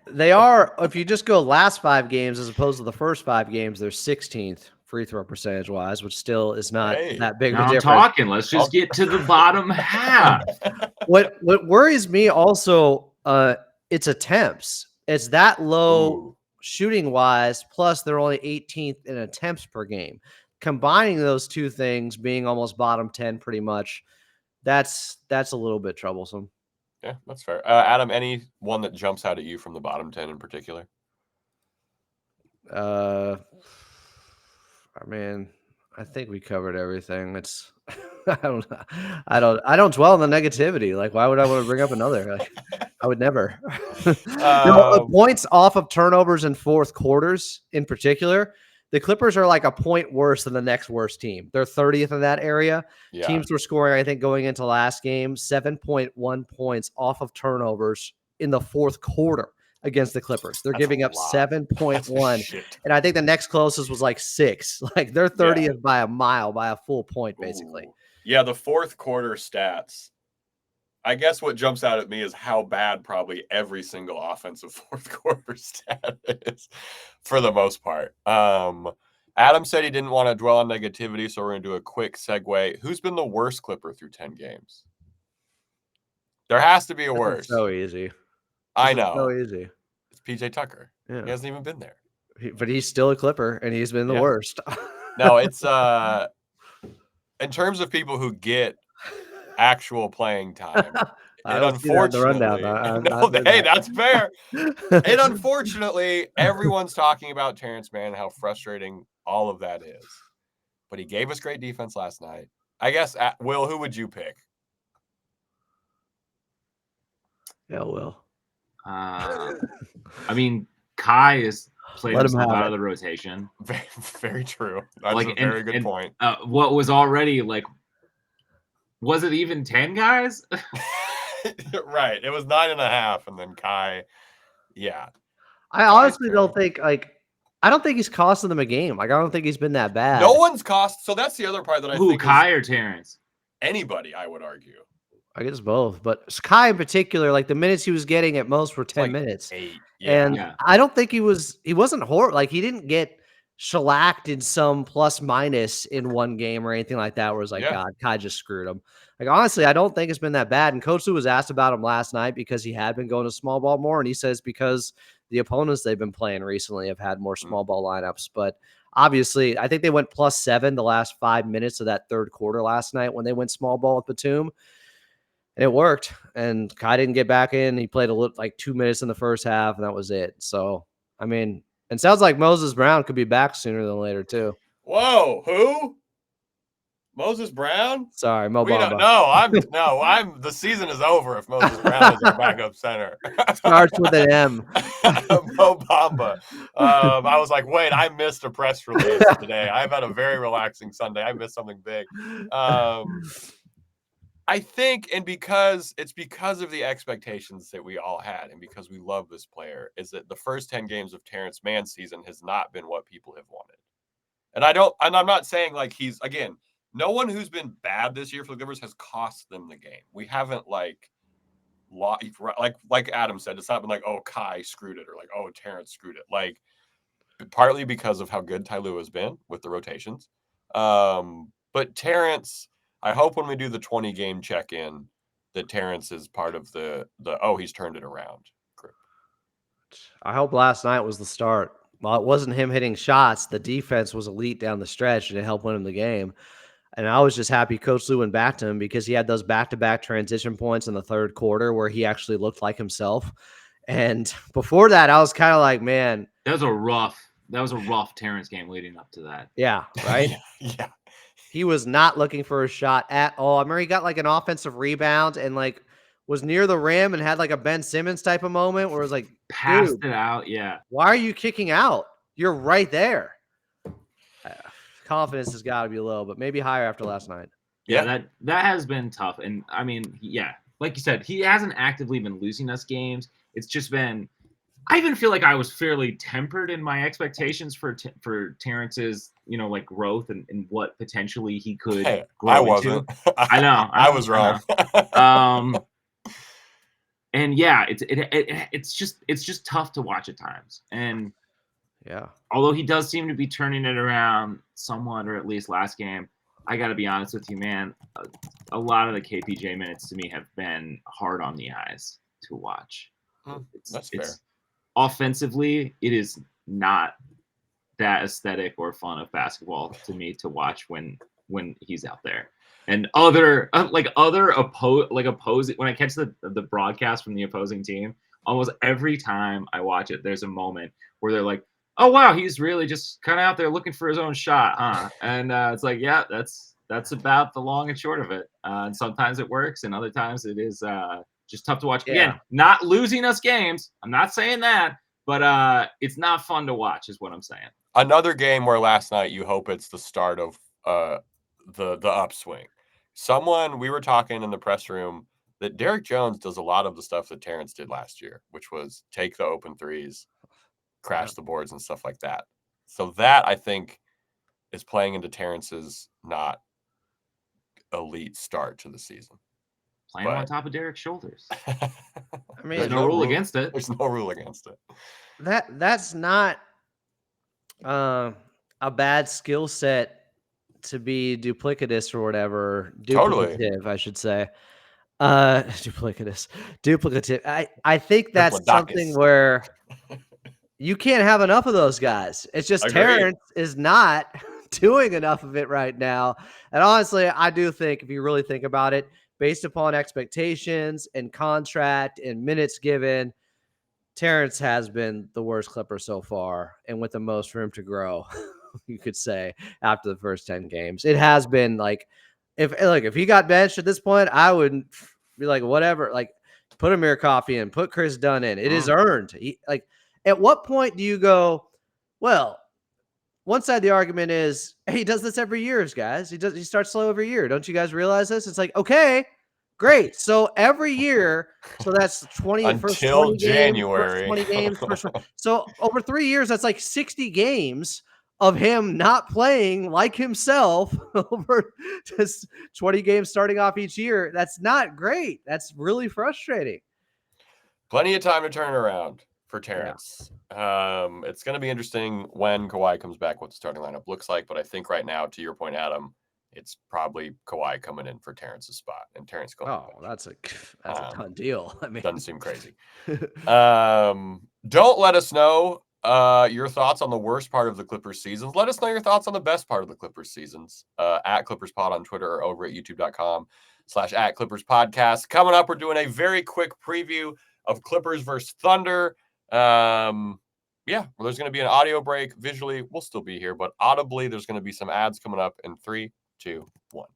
They are. If you just go last 5 games as opposed to the first 5 games, they're 16th free throw percentage wise, which still is not that big of a difference. I'm talking. Let's just get to the bottom half. What worries me also, it's attempts. It's that low shooting wise. Plus, they're only 18th in attempts per game. Combining those two things, being almost bottom 10, pretty much, that's a little bit troublesome. Yeah, that's fair. Adam, any one that jumps out at you from the bottom 10 in particular? I mean, I think we covered everything. It's I don't dwell on the negativity. Like, why would I want to bring up another? Like, I would never. Points off of turnovers in fourth quarters, in particular, the Clippers are like a point worse than the next worst team. They're 30th in that area. Yeah. Teams were scoring, I think, going into last game, 7.1 points off of turnovers in the fourth quarter against the Clippers. They're giving up 7.1. And I think the next closest was like 6. Like they're 30th by a mile, by a full point, basically. Ooh. Yeah, the fourth quarter stats. I guess what jumps out at me is how bad probably every single offensive fourth quarter stat is for the most part. Adam, Adam said he didn't want to dwell on negativity, so we're going to do a quick segue. Who's been the worst Clipper through 10 games? There has to be a worst. So easy. I know. So easy. It's PJ Tucker. Yeah. He hasn't even been there. But he's still a Clipper, and he's been the Yeah. worst. No, it's in terms of people who get actual playing time. I don't see that in the rundown. That's fair. And unfortunately, everyone's talking about Terrence Mann and how frustrating all of that is. But he gave us great defense last night. I guess, Will, who would you pick? Yeah, Will. I mean, Kai is playing himself out of the rotation. Very, very true. That's a very good point. What was already was it even 10 guys? Right. It was 9.5, and then Kai. Yeah. I honestly don't think I don't think he's costing them a game. I don't think he's been that bad. No one's cost. So that's the other part that I think. Kai or Terrence? Anybody, I would argue. I guess both, but Kai in particular, the minutes he was getting at most were 10 minutes. 8. Yeah. And I don't think he wasn't horrible. He didn't get shellacked in some plus minus in one game or anything like that, where it was God, Kai just screwed him. Honestly, I don't think it's been that bad. And Coach Lou was asked about him last night because he had been going to small ball more. And he says because the opponents they've been playing recently have had more small ball lineups. But obviously, I think they went +7 the last 5 minutes of that third quarter last night when they went small ball with Batum. And it worked. And Kai didn't get back in. He played 2 minutes in the first half, and that was it. So, it sounds like Moses Brown could be back sooner than later, too. Whoa, who? Moses Brown? Sorry, Mo Bamba. The season is over if Moses Brown is our backup center. Starts with an M. Mo Bamba. I was like, wait, I missed a press release today. I've had a very relaxing Sunday. I missed something big. I think, and because of the expectations that we all had, and because we love this player, is that the first 10 games of Terrence Mann's season has not been what people have wanted. And I'm not saying no one who's been bad this year for the Clippers has cost them the game. We haven't like Adam said, it's not been Kai screwed it or Terrence screwed it. Partly because of how good Ty Lue has been with the rotations. But Terrence, I hope when we do the 20-game check-in that Terrence is part of the he's turned it around group. I hope last night was the start. While it wasn't him hitting shots, the defense was elite down the stretch and it helped win him the game. And I was just happy Coach Lue went back to him because he had those back-to-back transition points in the third quarter where he actually looked like himself. And before that, I was kind of like, man. That was a rough Terrence game leading up to that. Yeah, right? Yeah. He was not looking for a shot at all. I remember he got an offensive rebound and was near the rim and had a Ben Simmons type of moment where it was passed it out. Yeah. Why are you kicking out? You're right there. Confidence has got to be low, but maybe higher after last night. Yeah, that has been tough. And like you said, he hasn't actively been losing us games. It's just been, I even feel like I was fairly tempered in my expectations for Terrence's, growth and what potentially he could grow I wasn't. Into. I know. I was wrong. And yeah, it's just tough to watch at times. And yeah, although he does seem to be turning it around somewhat, or at least last game, I got to be honest with you, man. A lot of the KPJ minutes to me have been hard on the eyes to watch. That's fair. Offensively, it is not that aesthetic or fun of basketball to me to watch when he's out there. And other opposing, when I catch the broadcast from the opposing team, almost every time I watch it, there's a moment where they're like, "Oh wow, he's really just kind of out there looking for his own shot, huh?" And it's yeah, that's about the long and short of it. And sometimes it works, and other times it is just tough to watch. Yeah. Again, not losing us games. I'm not saying that, but it's not fun to watch, is what I'm saying. Another game where last night you hope it's the start of the upswing. We were talking in the press room that Derek Jones does a lot of the stuff that Terrence did last year, which was take the open threes, crash the boards and stuff like that. So that, I think, is playing into Terrence's not elite start to the season. Playing on top of Derek's shoulders. There's no rule against it. There's no rule against it. That's not a bad skill set to be duplicitous or whatever. Totally. Duplicative, I should say. Duplicative. I think that's something Diplodocus. where you can't have enough of those guys. It's just Agreed. Terrence is not doing enough of it right now. And honestly, I do think if you really think about it, based upon expectations and contract and minutes given, Terrence has been the worst Clipper so far and with the most room to grow, you could say, after the first 10 games. It has been like, if he got benched at this point, I would be like, whatever, like put Amir Coffey in, put Chris Dunn in. It is earned. At what point do you go, well, one side of the argument is, hey, he does this every year, guys. He starts slow every year. Don't you guys realize this? It's like, okay, great. So every year, so that's 20 until 20 January. 20 games. So over 3 years, that's like 60 games of him not playing like himself over just 20 games starting off each year. That's not great. That's really frustrating. Plenty of time to turn around for Terrence. Yeah. It's going to be interesting when Kawhi comes back, what the starting lineup looks like. But I think right now, to your point, Adam, it's probably Kawhi coming in for Terrence's spot, and Terrence going. Oh, that's a done deal. I mean, doesn't seem crazy. Don't let us know your thoughts on the worst part of the Clippers seasons. Let us know your thoughts on the best part of the Clippers seasons. At ClippersPod on Twitter or over at youtube.com/@ClippersPodcast. Coming up, we're doing a very quick preview of Clippers versus Thunder. There's going to be an audio break. Visually, we'll still be here, but audibly, there's going to be some ads coming up in 3, 2, 1.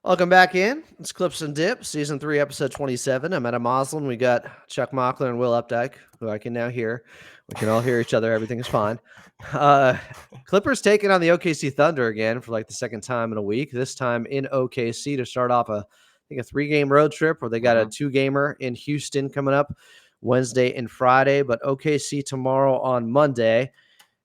Welcome back in. It's Clips and Dip, Season 3, Episode 27. I'm Adam Moslin. We got Chuck Mockler and Will Updike, who I can now hear. We can all hear each other. Everything is fine. Clippers taking on the OKC Thunder again for like the second time in a week. This time in OKC to start off a 3-game road trip where they got a 2-gamer in Houston coming up Wednesday and Friday, but OKC tomorrow on Monday.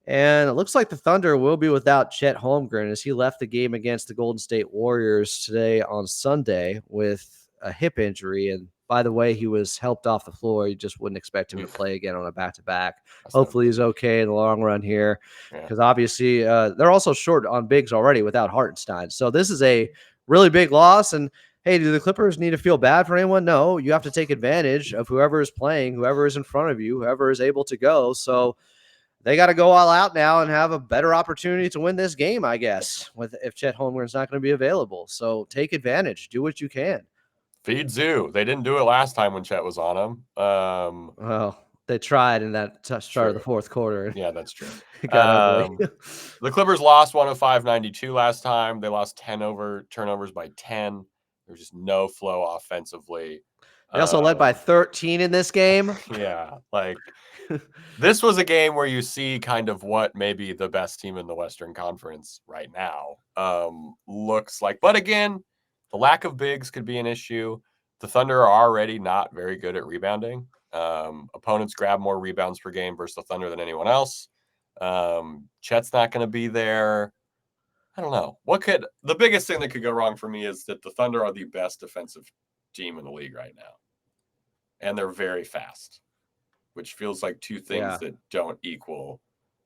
And it looks like the Thunder will be without Chet Holmgren as he left the game against the Golden State Warriors today on Sunday with a hip injury. And by the way, he was helped off the floor. You just wouldn't expect him to play again on a back-to-back. Hopefully he's okay in the long run here because obviously they're also short on bigs already without Hartenstein. So this is a really big loss. And hey, do the Clippers need to feel bad for anyone? No, you have to take advantage of whoever is playing, whoever is in front of you, whoever is able to go. So they got to go all out now and have a better opportunity to win this game, I guess, if Chet Holmgren's not going to be available. So take advantage. Do what you can. Feed Zoo. They didn't do it last time when Chet was on him. Well, they tried in that start of the fourth quarter. Yeah, that's true. The Clippers lost 105-92 last time. They lost 10 turnovers by 10. There was just no flow offensively. They also led by 13 in this game. Yeah, like this was a game where you see kind of what maybe the best team in the Western Conference right now looks like. But again, the lack of bigs could be an issue. The Thunder are already not very good at rebounding. Opponents grab more rebounds per game versus the Thunder than anyone else. Chet's not going to be there. I don't know. The biggest thing that could go wrong for me is that the Thunder are the best defensive team in the league right now. And they're very fast, which feels like two things that don't equal.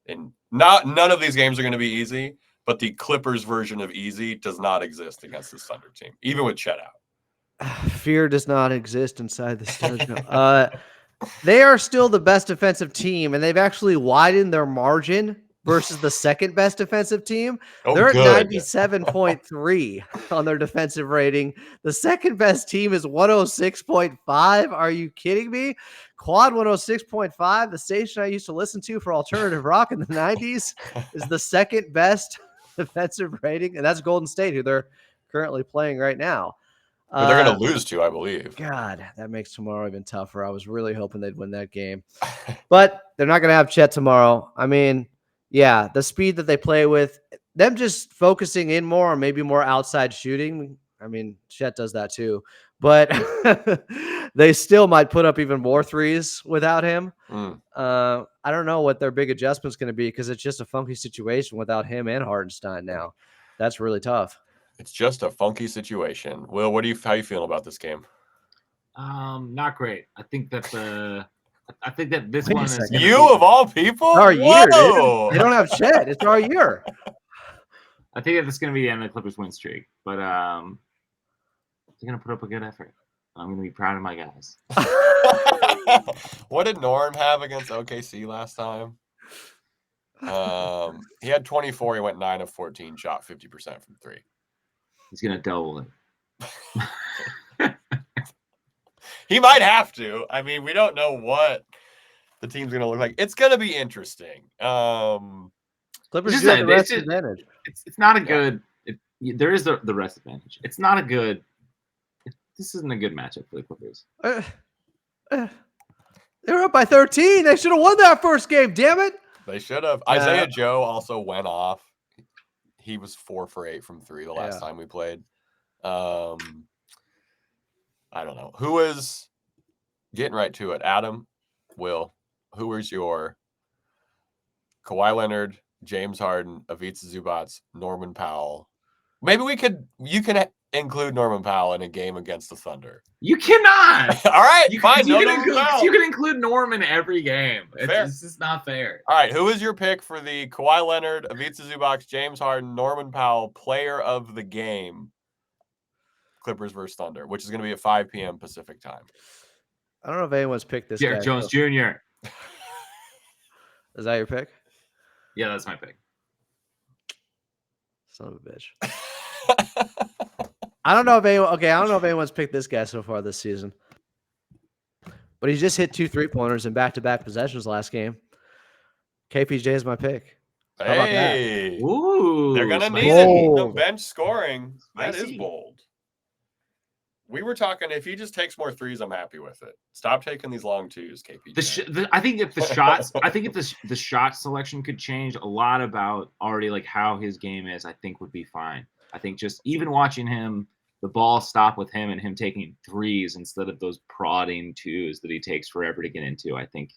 And none of these games are going to be easy, but the Clippers version of easy does not exist against this Thunder team, even with Chet out. Fear does not exist inside the stadium. They are still the best defensive team, and they've actually widened their margin versus the second best defensive team. They're at 97.3 on their defensive rating. The second best team is 106.5. Are you kidding me? Quad 106.5, the station I used to listen to for alternative rock in the 90s, is the second best defensive rating, and that's Golden State, who they're currently playing right now. But they're going to lose to, I believe. God, that makes tomorrow even tougher. I was really hoping they'd win that game. But they're not going to have Chet tomorrow. I mean, yeah, the speed that they play with, them just focusing in more or maybe more outside shooting. I mean, Chet does that too. But they still might put up even more threes without him. I don't know what their big adjustment's going to be because it's just a funky situation without him and Hartenstein now. That's really tough. It's just a funky situation. Will, how you feeling about this game? Not great. I think that I think that this Wait a one is second. gonna You be- of all people? It's our year, dude. Whoa! They don't have Chet. It's our year. I think that this is going to be the end of the Clippers win streak, but they're going to put up a good effort. I'm going to be proud of my guys. What did Norm have against OKC last time? He had 24. He went 9 of 14, shot 50% from 3. He's going to double it. He might have to. I mean, we don't know what the team's going to look like. It's going to be interesting. Clippers Just do have say, the rest it's- advantage. It's not a good. There is the rest advantage. It's not a good. This isn't a good matchup for the Clippers. They were up by 13. They should have won that first game. Damn it. They should have. Isaiah Joe also went off. He was 4 for 8 from 3 the last time we played. I don't know. Who is getting right to it? Adam, Will, who is your Kawhi Leonard, James Harden, Ivica Zubac, Norman Powell? Maybe you can include Norman Powell in a game against the Thunder. You cannot. All right, fine. You No Norman Powell. can include Norm in every game. Fair. It's just not fair. All right, who is your pick for the Kawhi Leonard, Ivica Zubac, James Harden, Norman Powell player of the game? Clippers versus Thunder, which is going to be at 5 p.m. Pacific time. I don't know if anyone's picked this Derek guy. Jones Jr. Is that your pick? Yeah, that's my pick. Son of a bitch. I don't know if anyone's picked this guy so far this season. But he just hit 2 3-pointers in back-to-back possessions last game. KPJ is my pick. How about that? Hey, Ooh, they're going to spicy. need it. The Bold. bench scoring. That is Spicy. bold. We were talking, if he just takes more threes, I'm happy with it. Stop taking these long twos, KPJ. I think if the shots, the shot selection could change a lot about already like how his game is, I think would be fine. I think just even watching him, the ball stop with him and him taking threes instead of those prodding twos that he takes forever to get into. I think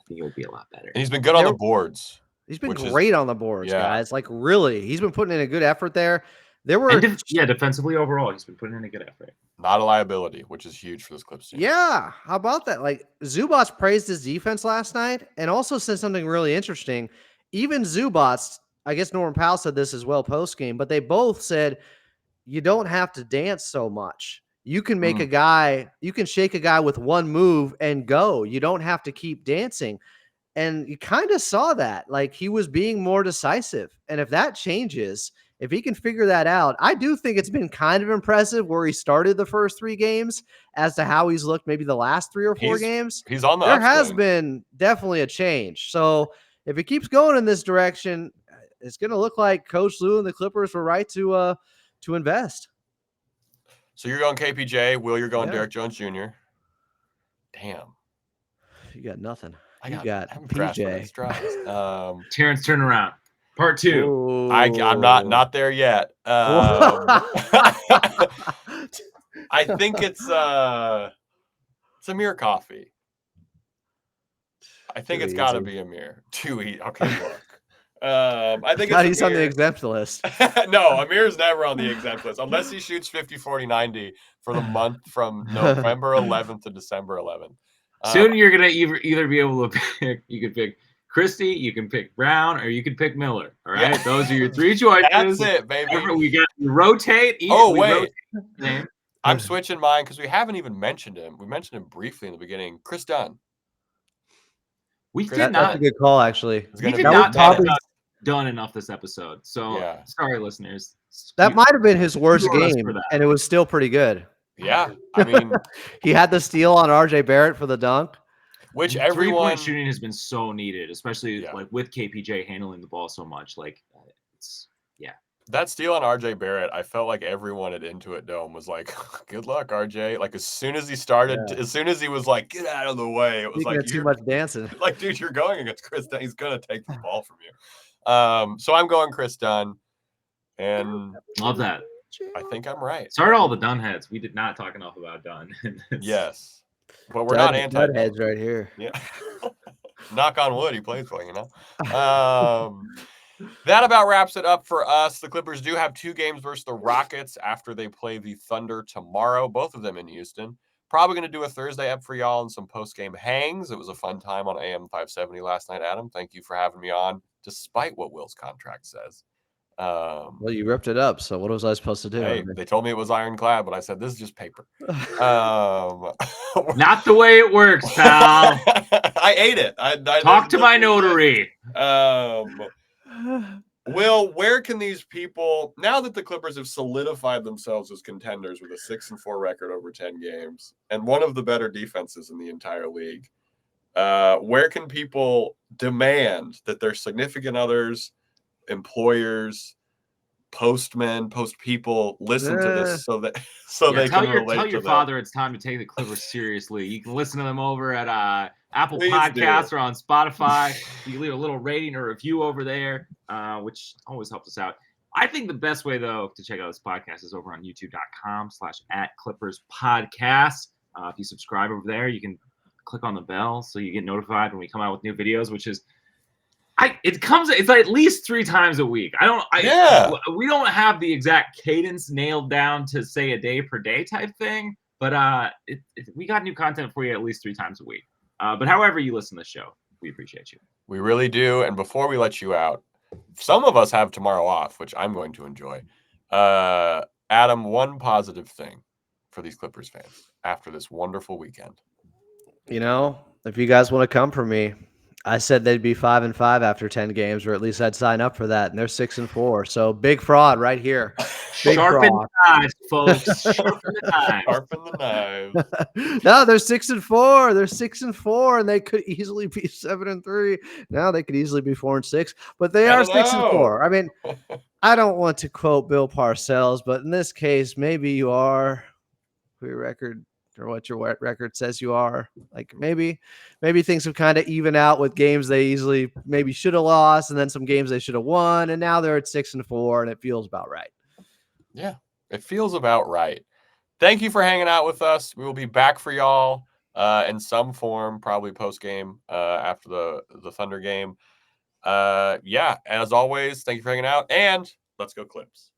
it would be a lot better. And he's been good on the boards. He's been Which is- great on the boards, yeah. guys. Like, really. He's been putting in a good effort there. There were And defensively overall, he's been putting in a good effort. Not a liability, which is huge for this Clips team. Yeah, how about that? Like, Zubac praised his defense last night and also said something really interesting. Even Zubac, I guess Norman Powell said this as well post-game, but they both said you don't have to dance so much. You can make a guy, you can shake a guy with one move and go. You don't have to keep dancing. And you kind of saw that. Like, he was being more decisive. And if that changes, if he can figure that out, I do think it's been kind of impressive where he started the first 3 games as to how he's looked maybe the last 3 or 4 games. He's on the There has upswing. been definitely a change. So if it keeps going in this direction, it's going to look like Coach Lue and the Clippers were right to invest. So you're going KPJ. Will, you're going Yeah. Derek Jones Jr. Damn. You got nothing. I You got haven't grasped my PJ. straws. Terrence turnaround, part 2. I'm not there yet. I think it's Amir Coffee. I think Too it's got to easy. be Amir. Too easy. Okay, look. I think God, it's he's on the Amir. exempt list. No, Amir's never on the exempt list unless he shoots 50, 40, 90 for the month from November 11th to December 11th. Soon you're gonna either be able to pick. You can pick Christie, you can pick Brown, or you can pick Miller. All right, Yeah. those are your 3 choices. That's it, baby. We got to rotate. Wait. Name. I'm switching mine because we haven't even mentioned him. We mentioned him briefly in the beginning. Chris Dunn. We That's did That's not. a good call, actually. He's We gonna did be not the talk best. about done enough this episode. So Yeah. sorry, listeners. That might have been his worst Kudos game, for that. and it was still pretty good. Yeah, I mean, He had the steal on RJ Barrett for the dunk. which 3-point everyone shooting has been so needed, especially Yeah. like with KPJ handling the ball so much. Like it's that steal on RJ Barrett, I felt like everyone at Intuit Dome was like, "Good luck, RJ." Like as soon as he started, as soon as he was like, "Get out of the way," it was Speaking like of too much dancing. like, dude, you're going against Chris Dunn. He's gonna take the ball from you. So I'm going Chris Dunn, and love that. I think I'm right. Sorry to all the Dunn heads. We did not talk enough about Dunn. Yes, but we're not anti heads right here. Yeah. Knock on wood, he plays well, you know. That about wraps it up for us. The Clippers do have 2 games versus the Rockets after they play the Thunder tomorrow, both of them in Houston. Probably going to do a Thursday ep for y'all and some post-game hangs. It was a fun time on AM 570 last night, Adam. Thank you for having me on, despite what Will's contract says. Well, you ripped it up, so what was I supposed to do? Hey, they told me it was ironclad, but I said, this is just paper. Not the way it works, pal. I ate it. Talk to my notary. Will, where can these people, now that the Clippers have solidified themselves as contenders with a 6-4 record over 10 games and one of the better defenses in the entire league, where can people demand that their significant others, employers, postmen, post people listen to this so that they can relate tell your to father it's time to take the Clippers seriously. You can listen to them over at Apple Please Podcasts do. or on Spotify. You can leave a little rating or review over there, which always helps us out. I think the best way, though, to check out this podcast is over on youtube.com/@ClippersPodcast. If you subscribe over there, you can click on the bell so you get notified when we come out with new videos, which is it's at least 3 times a week. We don't have the exact cadence nailed down to say a day per day type thing, but we got new content for you at least 3 times a week. But however you listen to the show, we appreciate you. We really do. And before we let you out, some of us have tomorrow off, which I'm going to enjoy. Adam, one positive thing for these Clippers fans after this wonderful weekend. You know, if you guys want to come for me, I said they'd be 5-5 after 10 games, or at least I'd sign up for that. And they're 6-4. So big fraud right here. Sharpen the knives, folks. Sharpen the knives. Sharpen the knives. No, they're 6-4. They're 6-4, and they could easily be 7-3. Now they could easily be 4-6, but they are 6-4. I mean, I don't want to quote Bill Parcells, but in this case, maybe you are for your record. Or what your record says you are. Like maybe things have kind of even out with games they easily maybe should have lost, and then some games they should have won, and now they're at 6-4, and it feels about right. Yeah, it feels about right. Thank you for hanging out with us. We will be back for y'all in some form, probably post game after the Thunder game. Yeah, as always, thank you for hanging out, and let's go Clips.